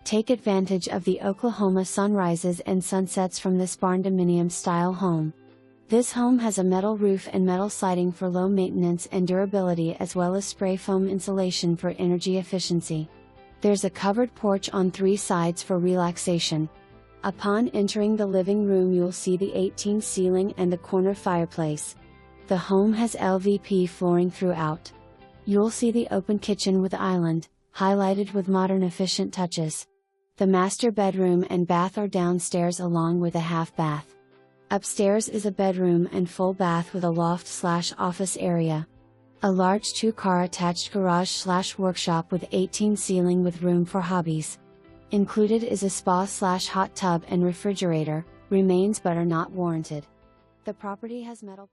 Take advantage of the Oklahoma sunrises and sunsets from this barndominium style home. This home has a metal roof and metal siding for low maintenance and durability, as well as spray foam insulation for energy efficiency. There's a covered porch on 3 sides for relaxation. Upon entering the living room, you'll see the 18 ceiling and the corner fireplace. The home has LVP flooring throughout. You'll see the open kitchen with island, highlighted with modern efficient touches. The master bedroom and bath are downstairs along with a half bath. Upstairs is a bedroom and full bath with a loft/office area. A large 2-car attached garage/workshop with 18 ceiling with room for hobbies. Included is a spa/hot tub and refrigerator, remains but are not warranted. The property has metal